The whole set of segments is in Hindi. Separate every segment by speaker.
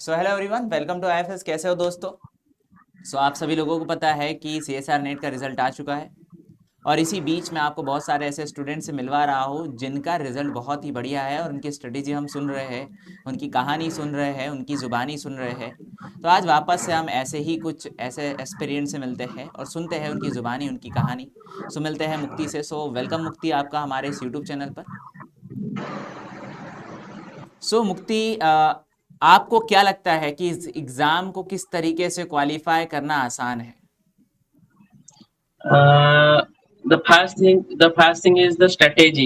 Speaker 1: So hello everyone, welcome to IFS. कैसे हो दोस्तों? आप सभी लोगों को पता है कि सीएसआर नेट का रिजल्ट आ चुका है। और इसी बीच मैं आपको बहुत सारे ऐसे स्टूडेंट से मिलवा रहा हूँ जिनका रिजल्ट बहुत ही बढ़िया है और उनकी स्ट्रेटेजी हम सुन रहे हैं, उनकी कहानी सुन रहे हैं, उनकी ज़ुबानी सुन रहे हैं। तो आज वापस से हम ऐसे ही कुछ ऐसे एस्पिरेंट से मिलते हैं और सुनते हैं उनकी ज़ुबानी, उनकी कहानी। मिलते हैं मुक्ति से। वेलकम मुक्ति, आपका हमारे इस यूट्यूब चैनल पर। मुक्ति, आपको क्या लगता है कि इस एग्जाम को किस तरीके से क्वालिफाई करना आसान है?
Speaker 2: The first thing is the strategy.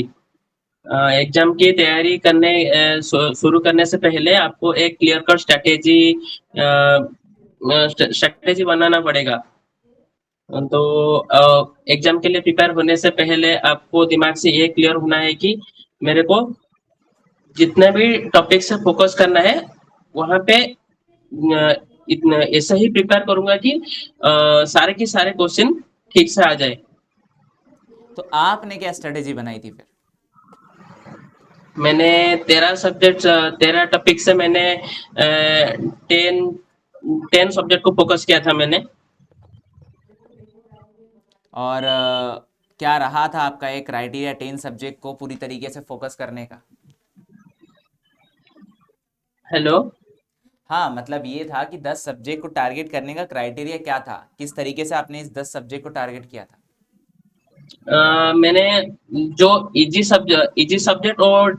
Speaker 2: Exam की तैयारी करने शुरू करने से पहले आपको एक क्लियर कट स्ट्रेटेजी बनाना पड़ेगा। तो एग्जाम के लिए प्रिपेयर होने से पहले आपको दिमाग से ये क्लियर होना है कि मेरे को जितने भी टॉपिक से फोकस करना है वहाँ पे इतना ऐसा ही प्रिपेयर करूंगा कि सारे के सारे क्वेश्चन ठीक से आ जाए।
Speaker 1: तो आपने क्या स्ट्रेटेजी बनाई थी फिर?
Speaker 2: मैंने 13 टॉपिक से मैंने 10 सब्जेक्ट को फोकस किया था मैंने।
Speaker 1: और क्या रहा था आपका एक क्राइटेरिया 10 सब्जेक्ट को पूरी तरीके से फोकस करने का?
Speaker 2: हेलो।
Speaker 1: हाँ, मतलब ये था कि 10 सब्जेक्ट को टारगेट करने का क्राइटेरिया क्या था, किस तरीके से आपने इस 10 सब्जेक्ट को टारगेट किया था?
Speaker 2: मैंने जो इजी सब्जेक्ट और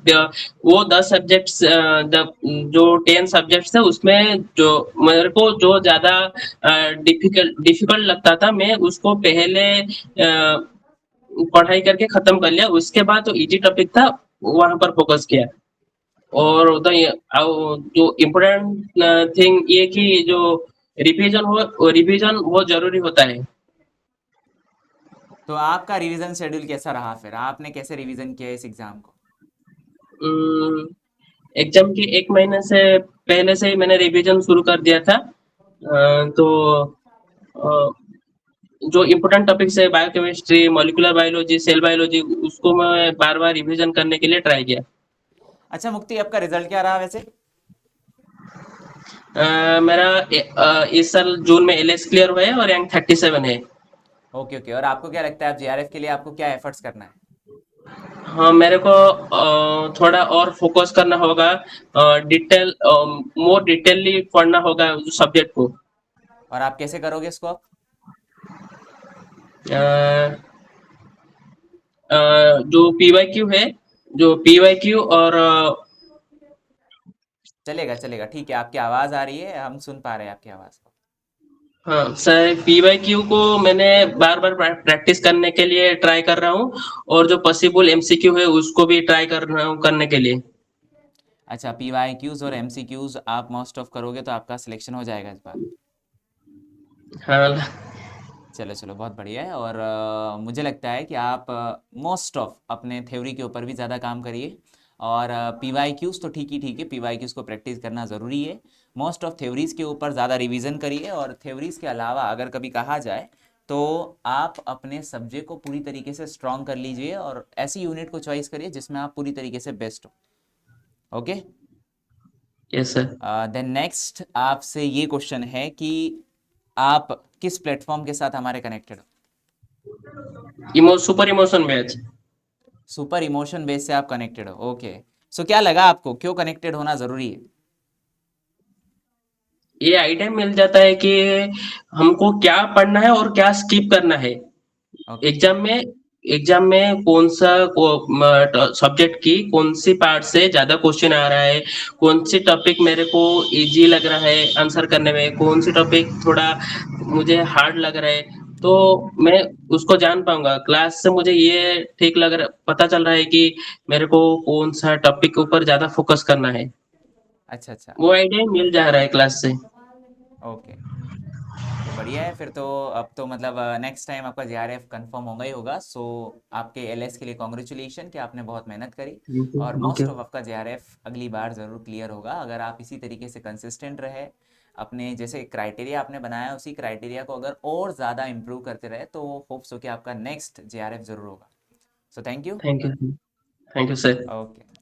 Speaker 2: वो 10 सब्जेक्ट्स, जो 10 सब्जेक्ट्स थे उसमें जो मेरे को जो ज्यादा डिफिकल्ट डिफिकल्ट लगता था मैं उसको पहले पढ़ाई करके खत्म कर लिया। उसके बाद जो इजी टॉपिक था वहां पर फोकस किया। और जो इम्पोर्टेंट थिंग ये कि जो रिवीजन बहुत जरूरी होता है।
Speaker 1: तो आपका रिवीजन शेड्यूल कैसा रहा? फिर आपने कैसे रिवीजन किया इस एग्जाम को?
Speaker 2: एग्जाम के एक महीने से पहले से ही मैंने रिवीजन शुरू कर दिया था। तो अ, जो इम्पोर्टेंट टॉपिक्स है biochemistry, molecular biology, cell biology, उसको मैं बार बार रिवीजन करने के लिए ट्राई किया।
Speaker 1: अच्छा मुक्ति, आपका रिजल्ट क्या रहा वैसे?
Speaker 2: मेरा इस साल जून में एलएस क्लियर हुआ है और रैंक 37 है।
Speaker 1: Okay okay. और आपको क्या लगता है आप जेआरएफ के लिए आपको क्या एफर्ट्स करना है?
Speaker 2: हाँ, मेरे को थोड़ा और फोकस करना होगा। डिटेल मोर डिटेलली पढ़ना होगा उस सब्जेक्ट को।
Speaker 1: और आप कैसे करोगे इसको आप?
Speaker 2: अ, जो पीवाईक्यू है, जो पीवाईक्यू और
Speaker 1: चलेगा चलेगा, ठीक है। आपकी आवाज़ आ रही है, हम सुन पा रहे हैं आपकी आवाज़ को।
Speaker 2: हाँ सर, पीवाईक्यू को मैंने बार बार प्रैक्टिस करने के लिए ट्राई कर रहा हूँ। और जो पॉसिबल एमसीक्यू है उसको भी ट्राई कर रहा हूँ करने के लिए।
Speaker 1: अच्छा, पीवाईक्यूज और एमसीक्यूज आप मोस्ट ऑफ करोगे तो आपका सिलेक्शन हो जाएगा इस बार।
Speaker 2: हाँ।
Speaker 1: चलो चलो, बहुत बढ़िया है। और मुझे लगता है कि आप मोस्ट ऑफ अपने थ्योरी के ऊपर भी ज़्यादा काम करिए। और पीवाईक्यूज तो ठीक है, पीवाईक्यूज को प्रैक्टिस करना ज़रूरी है। मोस्ट ऑफ थ्योरीज के ऊपर ज़्यादा रिवीजन करिए। और थ्योरीज के अलावा अगर कभी कहा जाए तो आप अपने सब्जेक्ट को पूरी तरीके से स्ट्रॉन्ग कर लीजिए और ऐसी यूनिट को चॉइस करिए जिसमें आप पूरी तरीके से बेस्ट हो। Okay.
Speaker 2: Yes sir.
Speaker 1: Then next आपसे ये क्वेश्चन है कि आप किस प्लेटफॉर्म के साथ हमारे कनेक्टेड हो?
Speaker 2: Super emotion batch.
Speaker 1: Super emotion base से आप कनेक्टेड हो, ओके। क्या लगा आपको, क्यों कनेक्टेड होना जरूरी है?
Speaker 2: ये आइडिया मिल जाता है कि हमको क्या पढ़ना है और क्या स्किप करना है।
Speaker 1: ओके।
Speaker 2: एग्जाम में एग्जाम में कौन सा सब्जेक्ट की कौन सी पार्ट से ज्यादा क्वेश्चन आ रहा है, कौन सी टॉपिक मेरे को इजी लग रहा है आंसर करने में, कौन सी टॉपिक थोड़ा मुझे हार्ड लग रहा है। तो मैं उसको जान पाऊंगा। क्लास से मुझे ये ठीक लग रहा पता चल रहा है कि मेरे को कौन सा टॉपिक के ऊपर ज्यादा फोकस करना है।
Speaker 1: अच्छा अच्छा।
Speaker 2: वो आइडिया मिल जा रहा है क्लास से।
Speaker 1: ओके। तो बढ़िया है फिर तो। अब तो मतलब नेक्स्ट टाइम आपका जेआरएफ कंफर्म होगा ही होगा। आपके एलएस के लिए कॉन्ग्रेचुलेशन कि आपने बहुत मेहनत करी। और
Speaker 2: ओके।
Speaker 1: मोस्ट ऑफ आपका जेआरएफ अगली बार ज़रूर क्लियर होगा अगर आप इसी तरीके से कंसिस्टेंट रहे। अपने जैसे क्राइटेरिया आपने बनाया उसी क्राइटेरिया को अगर और ज़्यादा इम्प्रूव करते रहे तो होप्स हो कि आपका नेक्स्ट जेआरएफ ज़रूर होगा। Thank you.
Speaker 2: Thank you. Thank you sir.
Speaker 1: Okay.